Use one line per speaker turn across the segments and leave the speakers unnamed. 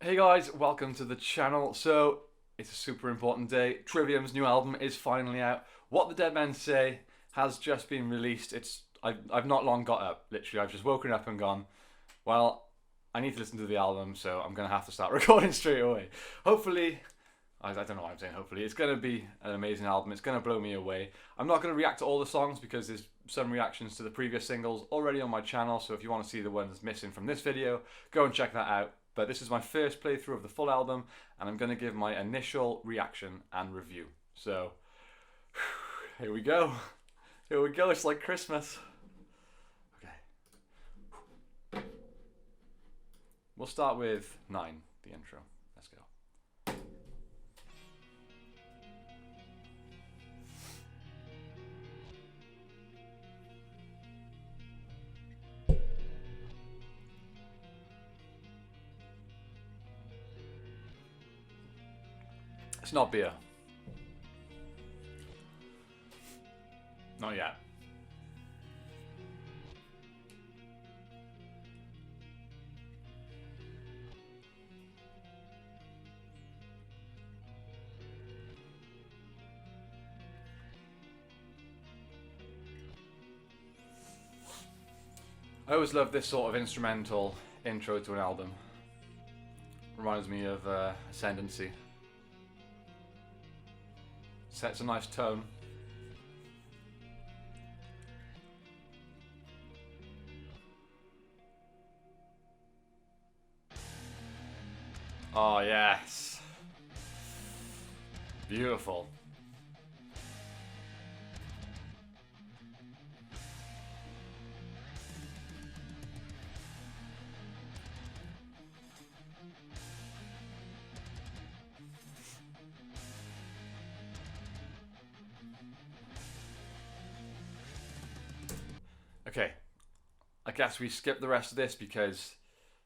Hey guys, welcome to the channel. So, it's a super important day. Trivium's new album is finally out. What the Dead Men Say has just been released. I've not long got up, literally. I've just woken up and gone, well, I need to listen to the album, so I'm going to have to start recording straight away. Hopefully, I don't know what I'm saying, hopefully. It's going to be an amazing album. It's going to blow me away. I'm not going to react to all the songs because there's some reactions to the previous singles already on my channel, so if you want to see the ones missing from this video, go and check that out. But this is my first playthrough of the full album, and I'm going to give my initial reaction and review. So, here we go. Here we go, it's like Christmas. Okay. We'll start with 9, the intro. Let's go. It's not beer. Not yet. I always love this sort of instrumental intro to an album. Reminds me of Ascendancy. Sets a nice tone. Oh yes. Beautiful. Okay, I guess we skip the rest of this because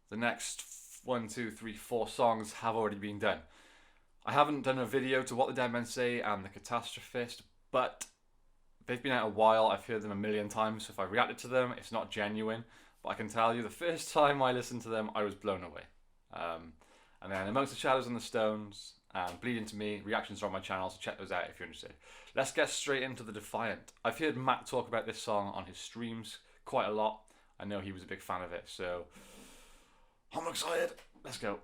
the next 1, 2, 3, 4 songs have already been done. I haven't done a video to What the Dead Men Say and The Catastrophist, but they've been out a while. I've heard them a million times, so if I reacted to them, it's not genuine. But I can tell you, the first time I listened to them, I was blown away. And then Amongst the Shadows and the Stones and Bleeding to Me, reactions are on my channel, so check those out if you're interested. Let's get straight into The Defiant. I've heard Matt talk about this song on his streams quite a lot. I know he was a big fan of it, so I'm excited. Let's go.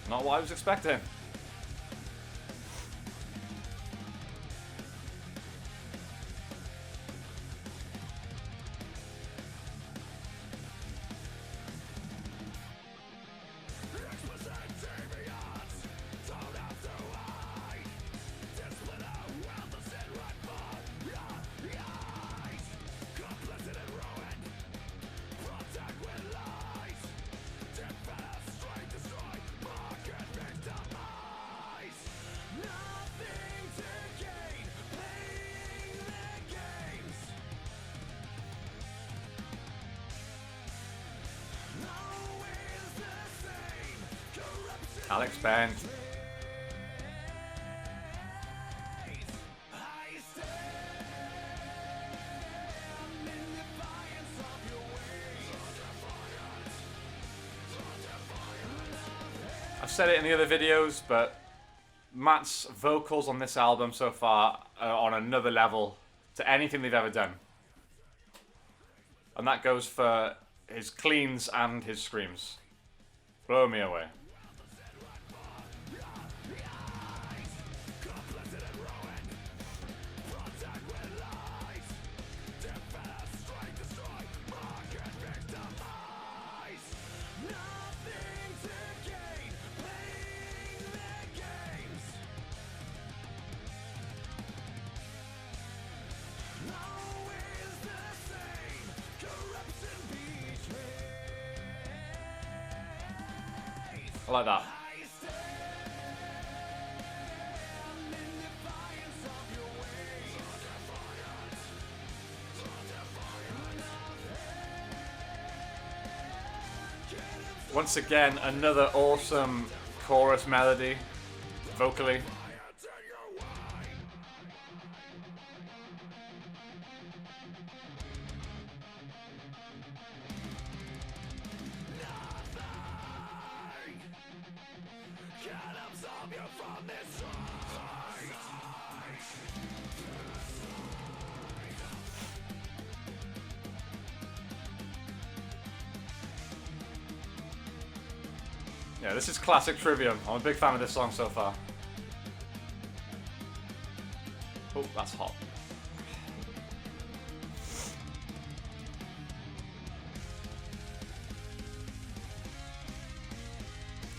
Not what I was expecting. Alex Band. I've said it in the other videos, but Matt's vocals on this album so far are on another level to anything they've ever done. And that goes for his cleans and his screams. Blow me away. I like that. Once again, another awesome chorus melody, vocally. Yeah, this is classic Trivium. I'm a big fan of this song so far. Oh, that's hot.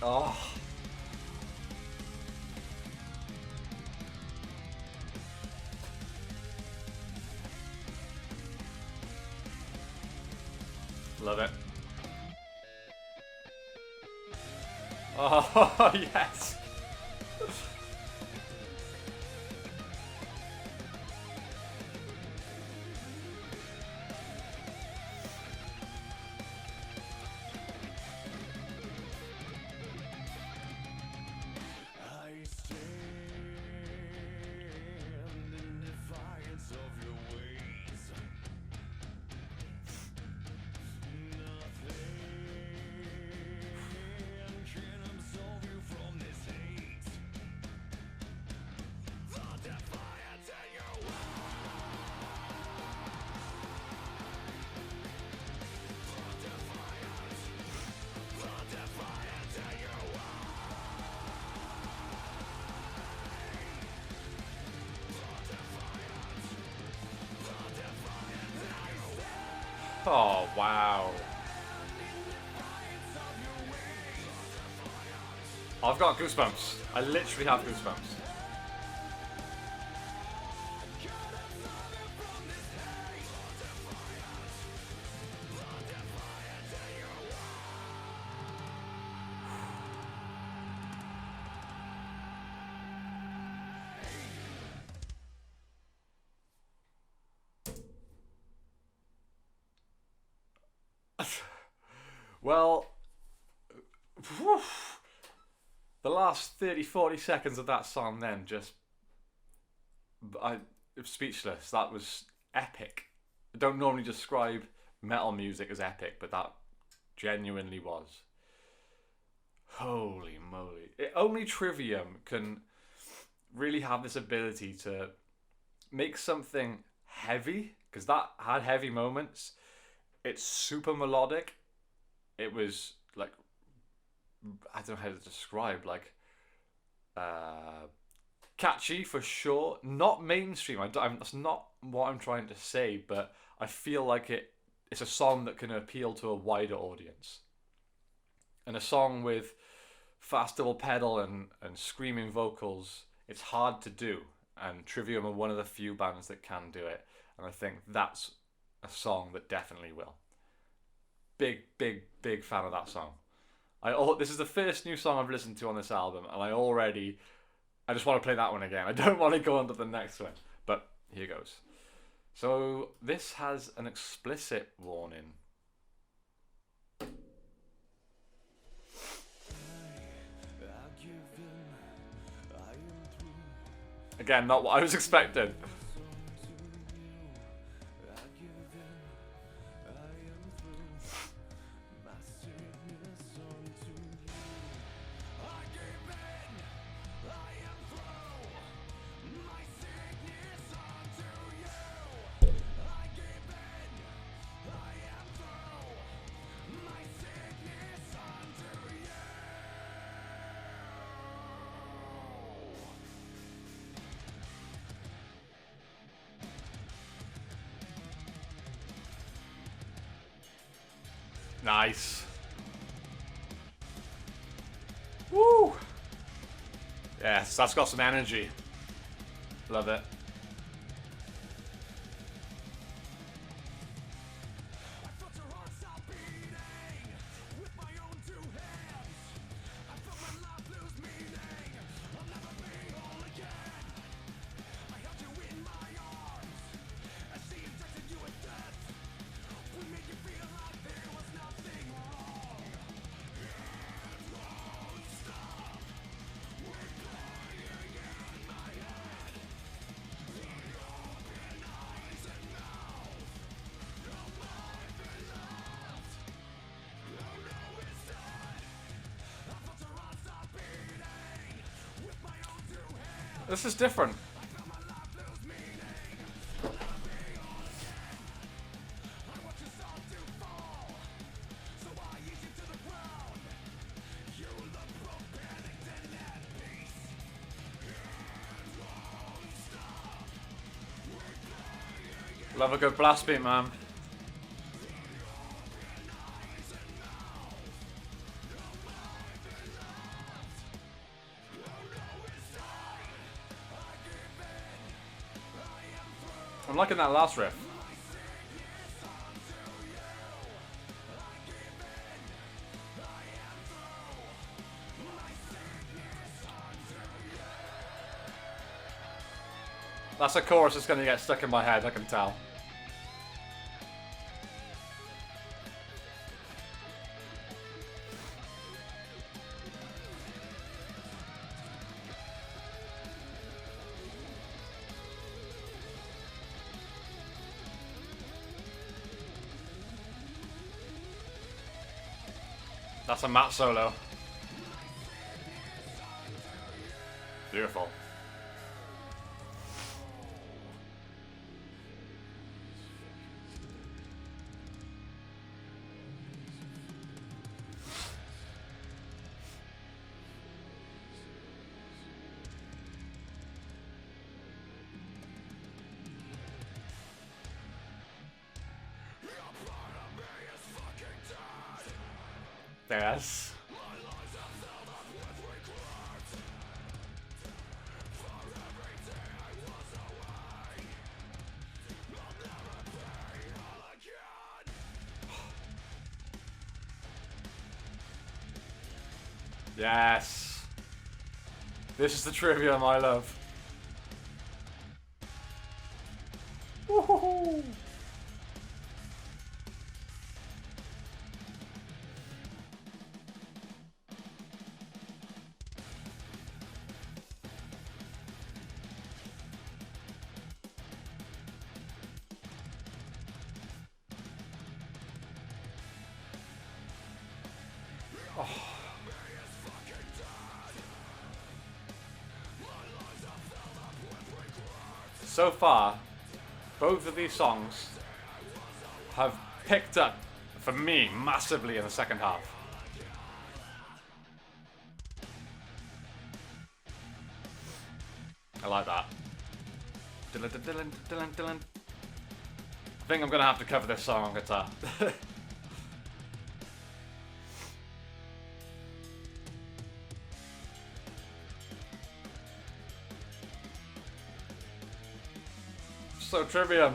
Oh. Love it. Oh, yes. Oh, wow. I've got goosebumps. I literally have goosebumps. Well, whew, the last 30-40 seconds of that song then just... I'm speechless. That was epic. I don't normally describe metal music as epic, but that genuinely was. Holy moly. Only Trivium can really have this ability to make something heavy, because that had heavy moments. It's super melodic. It was like, I don't know how to describe, like catchy for sure. Not mainstream. That's not what I'm trying to say, but I feel like it's a song that can appeal to a wider audience. And a song with fast double pedal and screaming vocals, it's hard to do. And Trivium are one of the few bands that can do it. And I think that's a song that definitely will. Big, big, big fan of that song. This is the first new song I've listened to on this album, and I just want to play that one again. I don't want to go on to the next one, but here goes. So this has an explicit warning. Again, not what I was expecting. Nice. Woo! Yes, that's got some energy. Love it. This is different. Love a good blast beat, man. I'm liking that last riff. That's a chorus that's going to get stuck in my head, I can tell. That's a Matt solo. Beautiful. Yes. Yes. This is the Trivium I love. Woohoo! So far, both of these songs have picked up, for me, massively in the second half. I like that. I think I'm going to have to cover this song on guitar. So Trivium.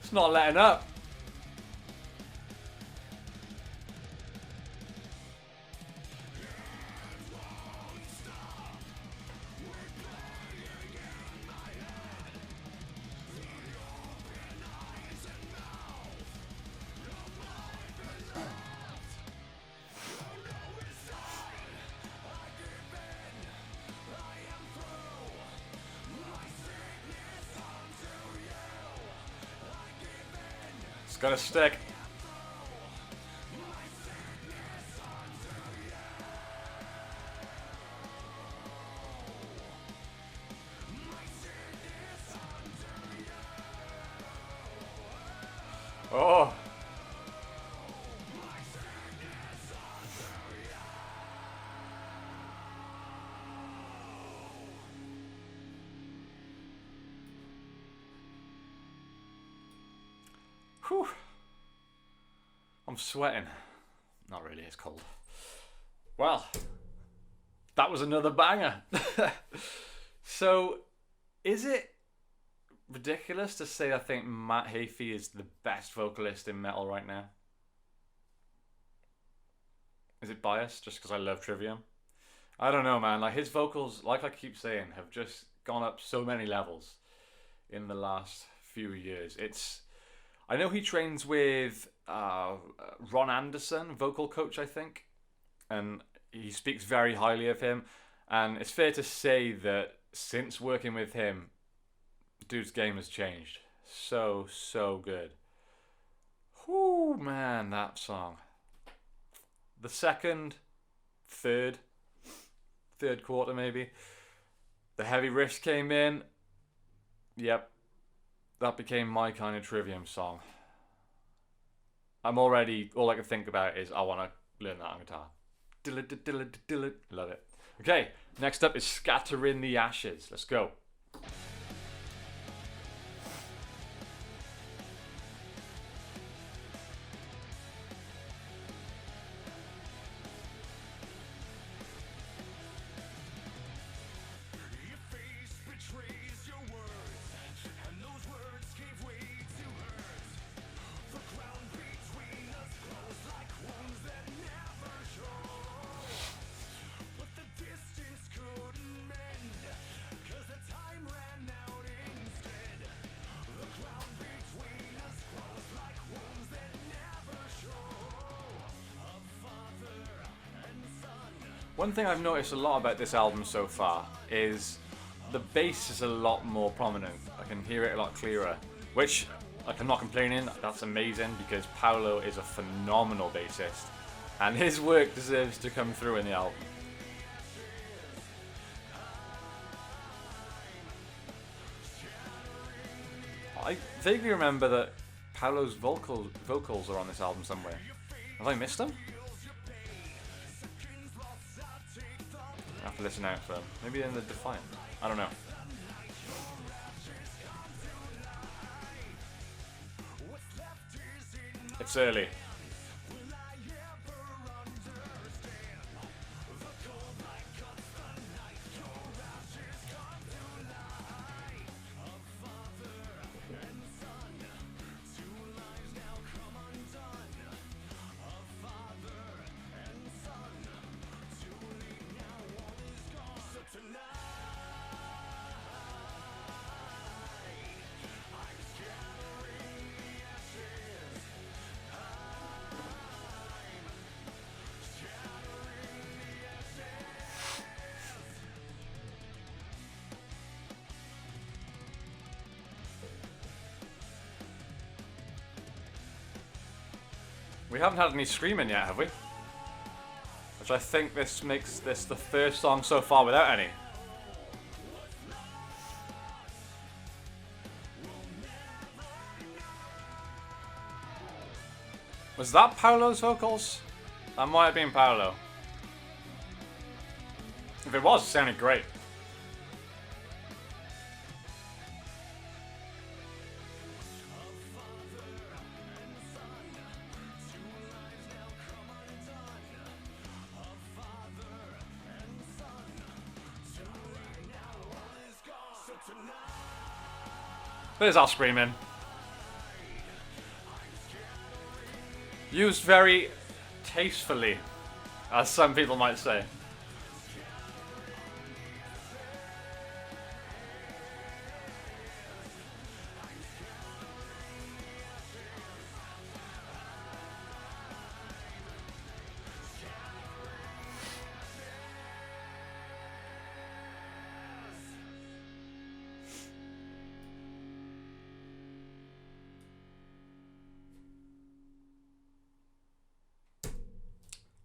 It's not letting up. It's gonna stick. Oh. Whew. I'm sweating. Not really, it's cold. Well, that was another banger. So, is it ridiculous to say I think Matt Heafy is the best vocalist in metal right now? Is it biased just because I love Trivium? I don't know, man. Like, his vocals, like I keep saying, have just gone up so many levels in the last few years. I know he trains with Ron Anderson, vocal coach, I think, and he speaks very highly of him. And it's fair to say that since working with him, dude's game has changed. So good. Whoo, man, that song. The third quarter maybe, the heavy riffs came in. Yep, that became my kind of Trivium song. All I can think about is I want to learn that on guitar. Love it. Okay, next up is Scattering the Ashes. Let's go. One thing I've noticed a lot about this album so far is the bass is a lot more prominent. I can hear it a lot clearer, which, like, I'm not complaining, that's amazing because Paolo is a phenomenal bassist and his work deserves to come through in the album. I vaguely remember that Paolo's vocals are on this album somewhere. Have I missed them? I have to listen out for them. Maybe in the Defiant. I don't know. It's early. We haven't had any screaming yet, have we? Which I think this makes this the first song so far without any. Was that Paolo's vocals? That might have been Paolo. If it was, it sounded great. There's our screaming. Used very tastefully, as some people might say.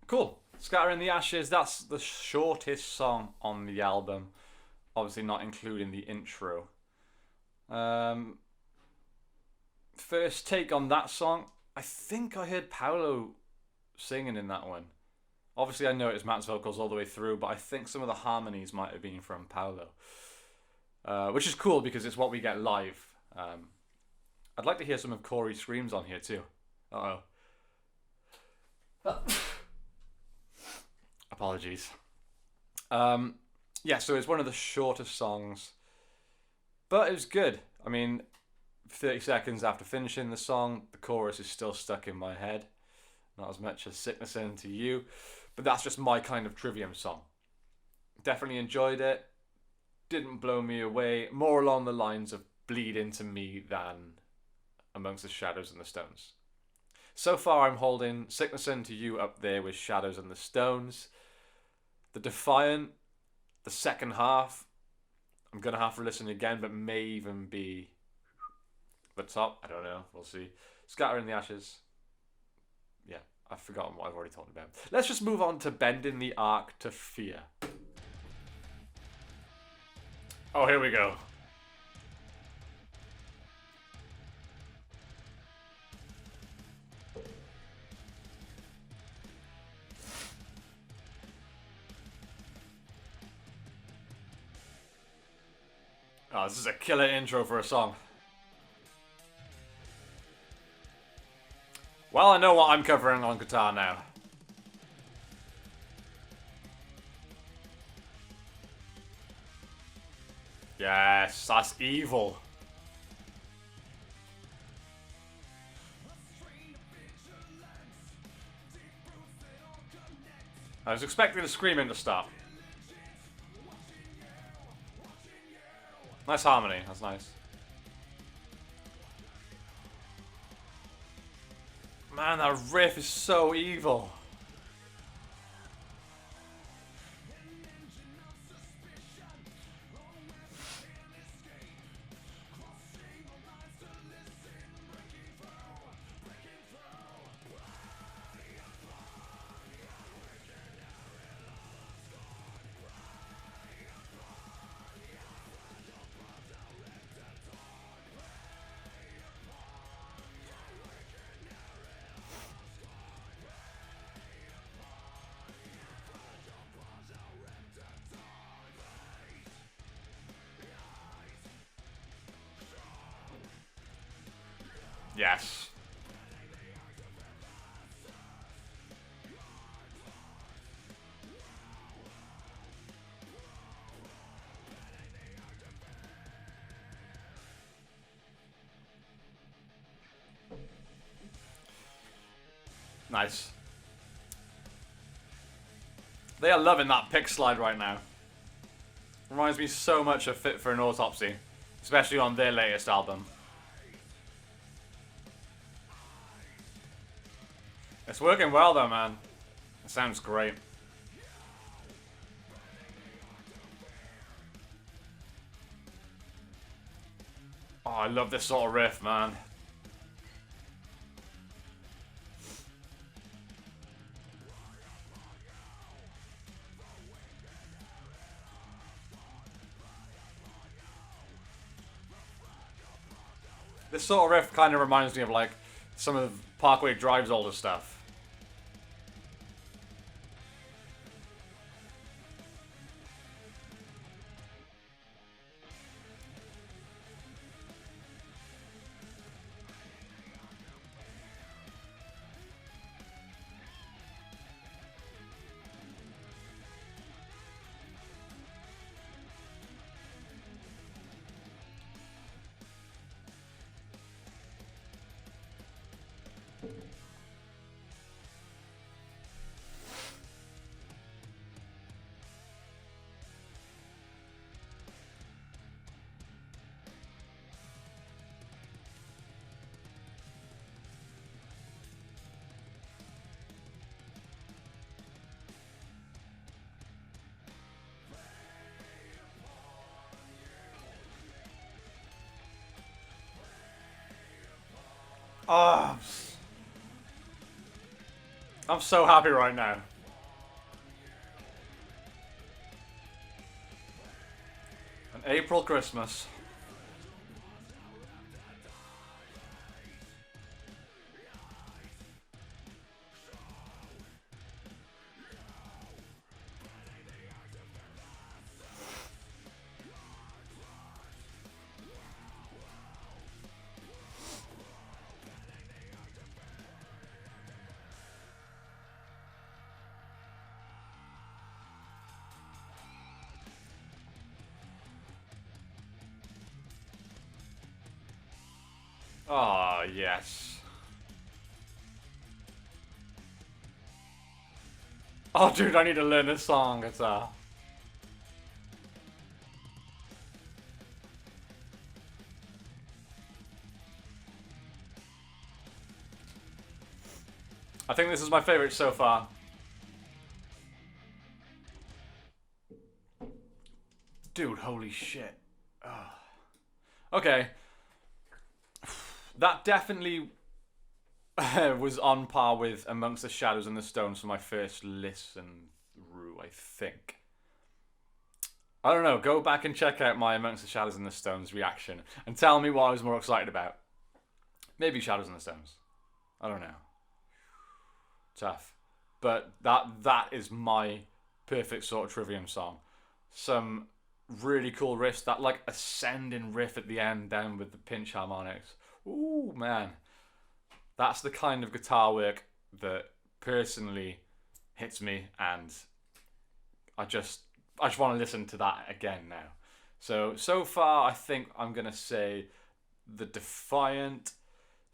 Cool. Scattering the Ashes, that's the shortest song on the album. Obviously not including the intro. First take on that song, I think I heard Paolo singing in that one. Obviously I know it's Matt's vocals all the way through, but I think some of the harmonies might have been from Paolo. Which is cool because it's what we get live. I'd like to hear some of Corey's screams on here too. Uh-oh. Apologies. Yeah, so it's one of the shortest songs, but it was good. I mean, 30 seconds after finishing the song, the chorus is still stuck in my head. Not as much as Sickness Into You, but that's just my kind of Trivium song. Definitely enjoyed it. Didn't blow me away. More along the lines of Bleed Into Me than amongst the shadows and the stones. So far, I'm holding Sickness Unto You up there with Shadows and the Stones. The Defiant, the second half, I'm going to have to listen again, but may even be the top. I don't know. We'll see. Scattering the Ashes. Yeah, I've forgotten what I've already talked about. Let's just move on to Bending the Arc to Fear. Oh, here we go. Oh, this is a killer intro for a song. Well, I know what I'm covering on guitar now. Yes, that's evil. I was expecting the screaming to stop. Nice harmony, that's nice. Man, that riff is so evil. Yes. Nice. They are loving that pick slide right now. Reminds me so much of Fit for an Autopsy, especially on their latest album. It's working well though, man. It sounds great. Oh, I love this sort of riff, man. This sort of riff kind of reminds me of like some of Parkway Drive's older stuff. Oh, I'm so happy right now. An April Christmas. Oh, yes. Oh, dude, I need to learn this song. It's I think this is my favorite so far. Dude, holy shit. Oh. Okay. That definitely was on par with Amongst the Shadows and the Stones for my first listen through, I think. I don't know. Go back and check out my Amongst the Shadows and the Stones reaction and tell me what I was more excited about. Maybe Shadows and the Stones. I don't know. Tough. But that is my perfect sort of Trivium song. Some really cool riffs, that like ascending riff at the end down with the pinch harmonics. Ooh, man. That's the kind of guitar work that personally hits me, and I just want to listen to that again now. So far I think I'm gonna say The Defiant,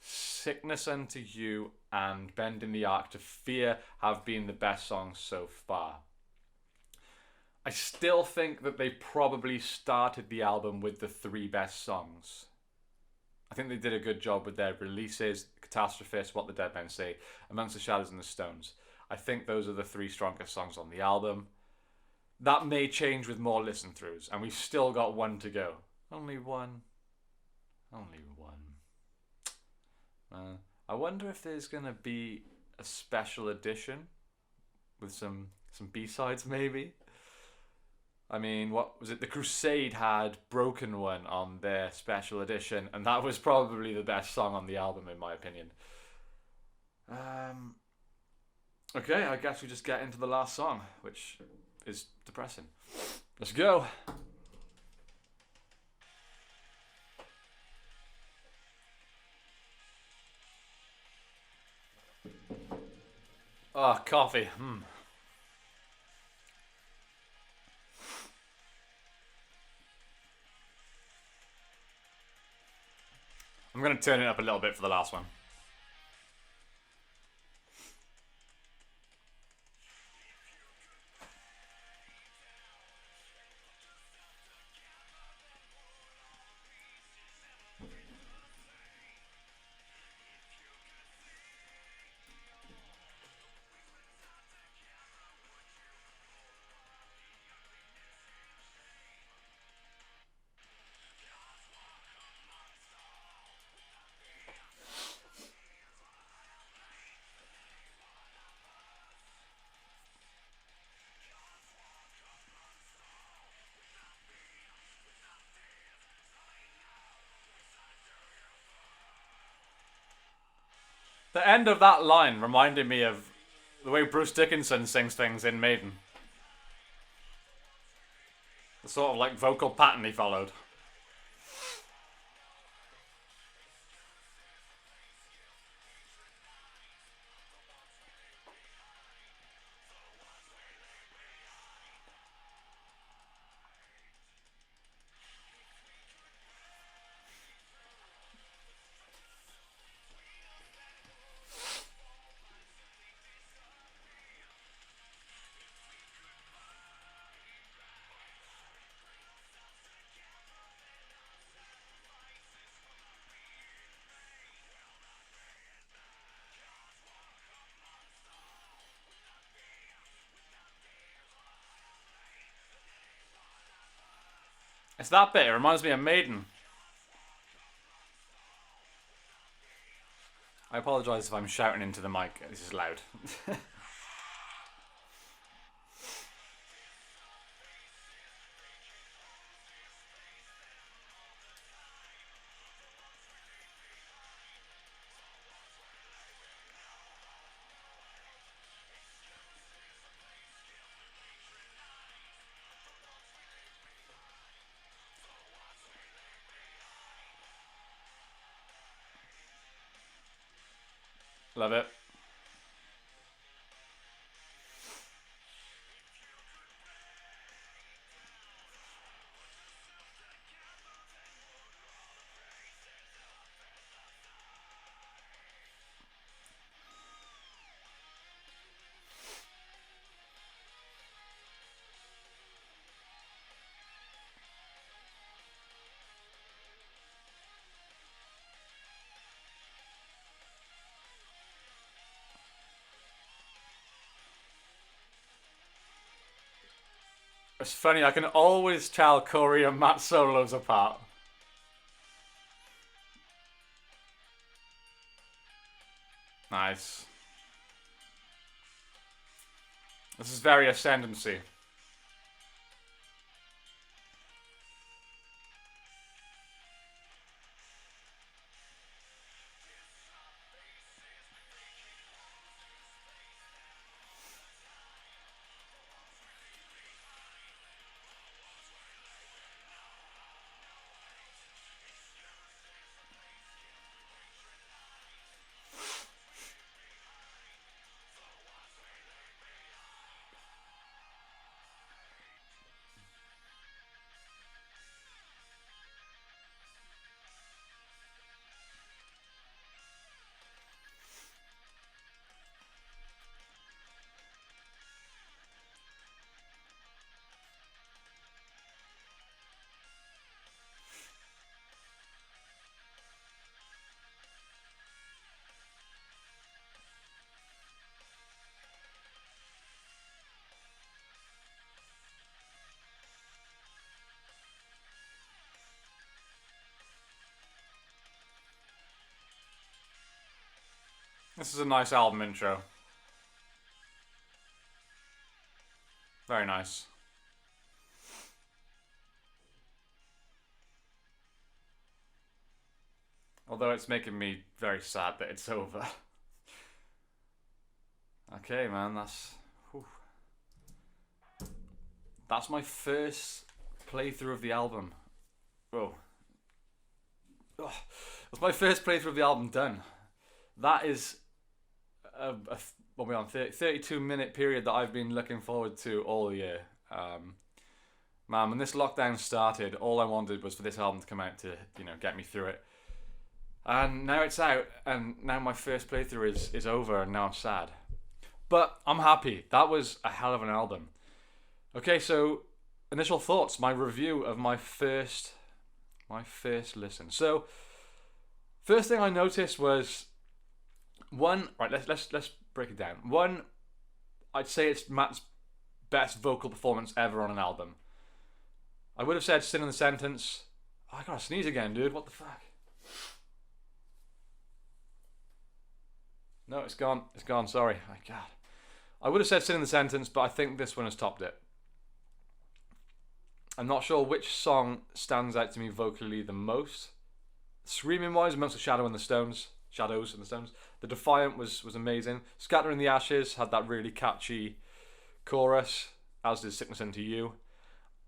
Sickness Unto You, and Bending the Arc to Fear have been the best songs so far. I still think that they probably started the album with the three best songs. I think they did a good job with their releases: Catastrophist, What the Dead Men Say, Amongst the Shadows and the Stones. I think those are the three strongest songs on the album. That may change with more listen throughs, and we've still got one to go. Only one. Only one. I wonder if there's gonna be a special edition with some B-sides maybe. I mean, what was it? The Crusade had Broken One on their special edition, and that was probably the best song on the album, in my opinion. Okay, I guess we just get into the last song, which is depressing. Let's go. Oh, coffee. I'm going to turn it up a little bit for the last one. The end of that line reminded me of the way Bruce Dickinson sings things in Maiden. The sort of like vocal pattern he followed. It's that bit, it reminds me of Maiden. I apologise if I'm shouting into the mic, this is loud. Love it. It's funny, I can always tell Corey and Matt solos apart. Nice. This is very ascendancy. This is a nice album intro. Very nice. Although it's making me very sad that it's over. Okay, man, that's my first playthrough of the album. Whoa. Ugh. That's my first playthrough of the album done. That is what we're on 32-minute period that I've been looking forward to all year. Man, when this lockdown started, all I wanted was for this album to come out to get me through it. And now it's out, and now my first playthrough is over, and now I'm sad. But I'm happy. That was a hell of an album. Okay, so initial thoughts, my review of my first listen. So first thing I noticed was one. Right, let's break it down. One, I'd say it's Matt's best vocal performance ever on an album. I would have said "Sin in the Sentence." Oh, I gotta sneeze again, dude. What the fuck? No, it's gone. It's gone. Sorry. My God. I would have said "Sin in the Sentence," but I think this one has topped it. I'm not sure which song stands out to me vocally the most. Screaming wise, amongst the Shadows and the Stones. The Defiant was amazing. Scattering the Ashes had that really catchy chorus, as did Sickness Unto You.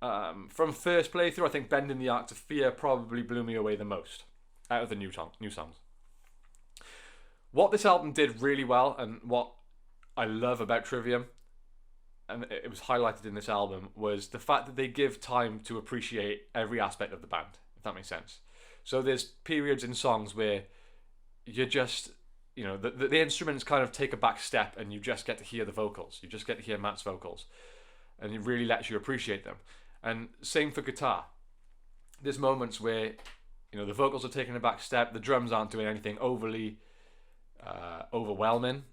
From first playthrough, I think Bending the Arc to Fear probably blew me away the most out of the new songs. What this album did really well, and what I love about Trivium, and it was highlighted in this album, was the fact that they give time to appreciate every aspect of the band, if that makes sense. So there's periods in songs where you're just, the instruments kind of take a back step and you just get to hear the vocals. You just get to hear Matt's vocals. And it really lets you appreciate them. And same for guitar. There's moments where, the vocals are taking a back step, the drums aren't doing anything overly overwhelming,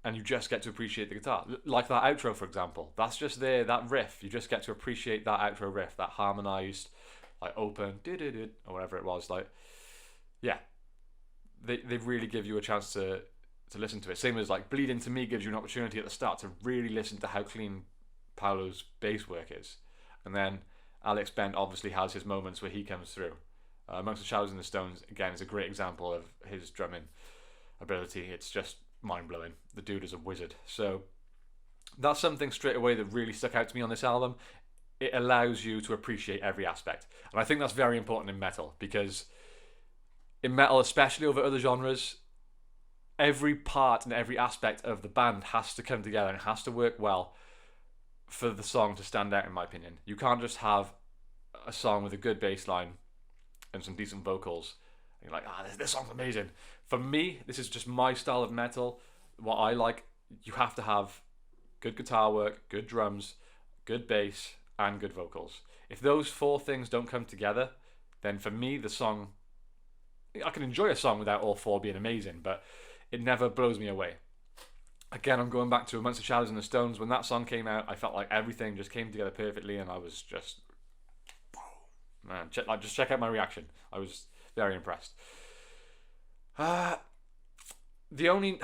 and you just get to appreciate the guitar. Like that outro, for example. That's just there, that riff. You just get to appreciate that outro riff, that harmonized, like open, or whatever it was. Like, yeah. They really give you a chance to listen to it. Same as like Bleed Into Me gives you an opportunity at the start to really listen to how clean Paolo's bass work is. And then Alex Bent obviously has his moments where he comes through. Amongst the Shadows and the Stones, again, is a great example of his drumming ability. It's just mind-blowing. The dude is a wizard. So that's something straight away that really stuck out to me on this album. It allows you to appreciate every aspect. And I think that's very important in metal, because in metal, especially over other genres, every part and every aspect of the band has to come together and has to work well for the song to stand out, in my opinion. You can't just have a song with a good bass line and some decent vocals and you're like, this song's amazing. For me, this is just my style of metal. What I like, you have to have good guitar work, good drums, good bass, and good vocals. If those four things don't come together, then for me, the song, I can enjoy a song without all four being amazing, but it never blows me away. Again, I'm going back to Amongst the Shadows and the Stones. When that song came out, I felt like everything just came together perfectly, and I was just, man, just check out my reaction. I was very impressed. The only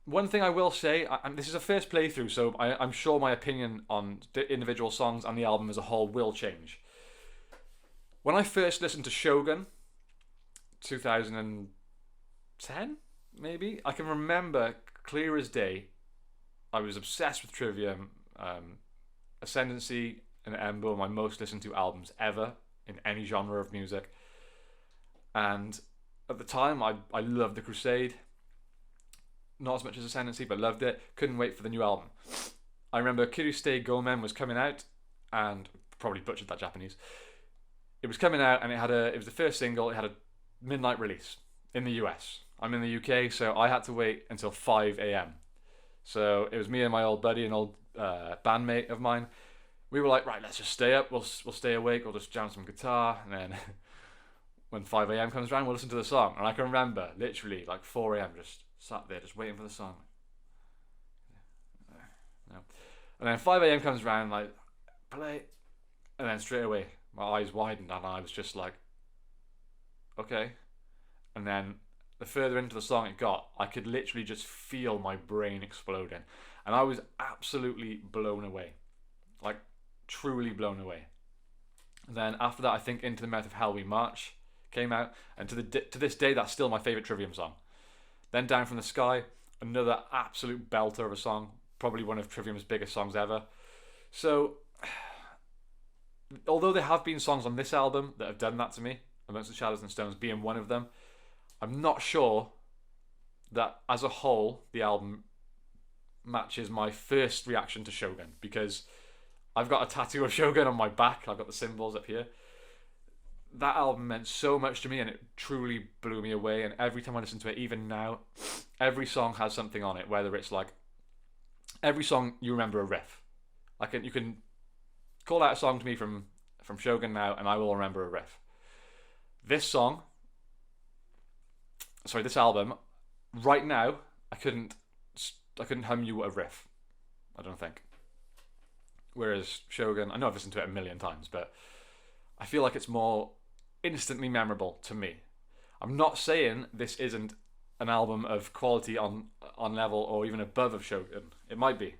one thing I will say, and this is a first playthrough, so I'm sure my opinion on the individual songs and the album as a whole will change. When I first listened to Shogun, 2010, maybe, I can remember clear as day. I was obsessed with Trivium. Ascendancy and Ember were my most listened to albums ever in any genre of music. And at the time, I loved The Crusade. Not as much as Ascendancy, but loved it. Couldn't wait for the new album. I remember Kiriste Gomen was coming out, and probably butchered that Japanese. It was coming out, and it was the first single. It had a midnight release in the US. I'm in the UK, so I had to wait until 5 a.m. So it was me and my old buddy, an old bandmate of mine. We were like, right, let's just stay up. We'll stay awake. We'll just jam some guitar, and then when 5 a.m. comes around, we'll listen to the song. And I can remember literally like 4 a.m. just sat there, just waiting for the song. No. And then 5 a.m. comes around, like play, and then straight away my eyes widened, and I was just like, okay. And then the further into the song it got, I could literally just feel my brain exploding. And I was absolutely blown away. Like, truly blown away. And then after that, I think Into the Mouth of Hell We March came out. And to this day, that's still my favourite Trivium song. Then Down from the Sky, another absolute belter of a song. Probably one of Trivium's biggest songs ever. So, although there have been songs on this album that have done that to me, Amongst the Shadows and Stones being one of them, I'm not sure that as a whole the album matches my first reaction to Shogun, because I've got a tattoo of Shogun on my back. I've got the symbols up here. That album meant so much to me, and it truly blew me away. And every time I listen to it, even now, every song has something on it. Whether it's like every song you remember a riff. You can call out a song to me from Shogun now, and I will remember a riff. This album, right now, I couldn't hum you a riff. I don't think. Whereas Shogun, I know I've listened to it a million times, but I feel like it's more instantly memorable to me. I'm not saying this isn't an album of quality on level or even above of Shogun. It might be.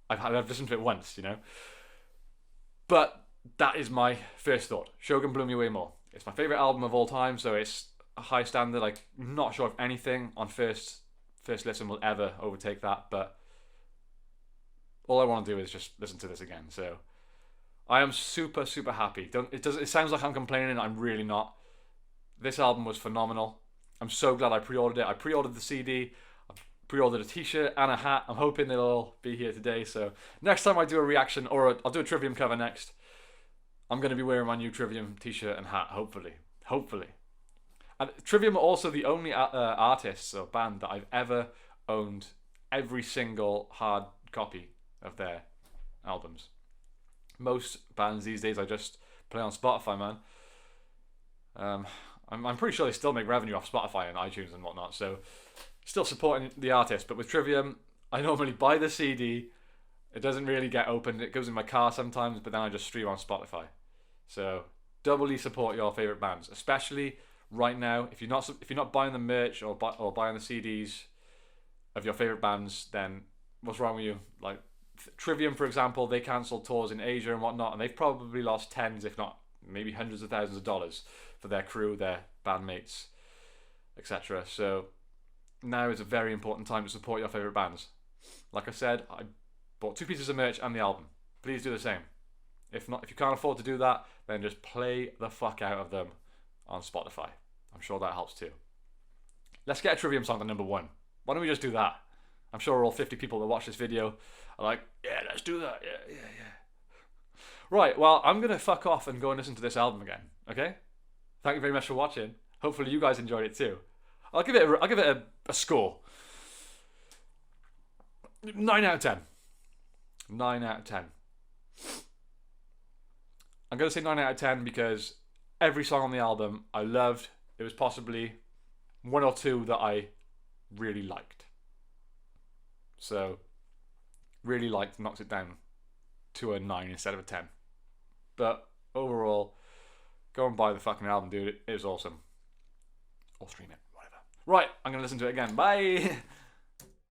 I've listened to it once, you know. But that is my first thought. Shogun blew me away more. It's my favourite album of all time, so it's a high standard. I'm not sure if anything on first listen will ever overtake that, but all I want to do is just listen to this again. So I am super, super happy. It sounds like I'm complaining. I'm really not. This album was phenomenal. I'm so glad I pre-ordered it. I pre-ordered the CD. I pre-ordered a t-shirt and a hat. I'm hoping they'll all be here today. So next time I do a reaction, or I'll do a Trivium cover next, I'm going to be wearing my new Trivium t-shirt and hat, hopefully. And Trivium are also the only artists or band that I've ever owned every single hard copy of their albums. Most bands these days I just play on Spotify, man. I'm pretty sure they still make revenue off Spotify and iTunes and whatnot, so still supporting the artist. But with Trivium, I normally buy the CD. It doesn't really get opened. It goes in my car sometimes, but then I just stream on Spotify. So doubly support your favorite bands, especially right now. If you're not buying the merch or buying the CDs of your favorite bands, then what's wrong with you? Like Trivium, for example, they cancelled tours in Asia and whatnot, and they've probably lost tens, if not maybe hundreds of thousands of dollars for their crew, their bandmates, etc. So now is a very important time to support your favorite bands. Like I said, I bought 2 pieces of merch and the album. Please do the same. If you can't afford to do that, then just play the fuck out of them on Spotify. I'm sure that helps too. Let's get a Trivium song to number 1. Why don't we just do that? I'm sure all 50 people that watch this video are like, yeah, let's do that. Yeah. Right, well, I'm going to fuck off and go and listen to this album again, okay? Thank you very much for watching. Hopefully you guys enjoyed it too. I'll give it a score. 9 out of 10. 9 out of 10. I'm going to say 9 out of 10 because every song on the album I loved. There was possibly 1 or 2 that I really liked. So really liked knocks it down to a 9 instead of a 10. But overall, go and buy the fucking album, dude. It is awesome. Or stream it, whatever. Right, I'm going to listen to it again. Bye!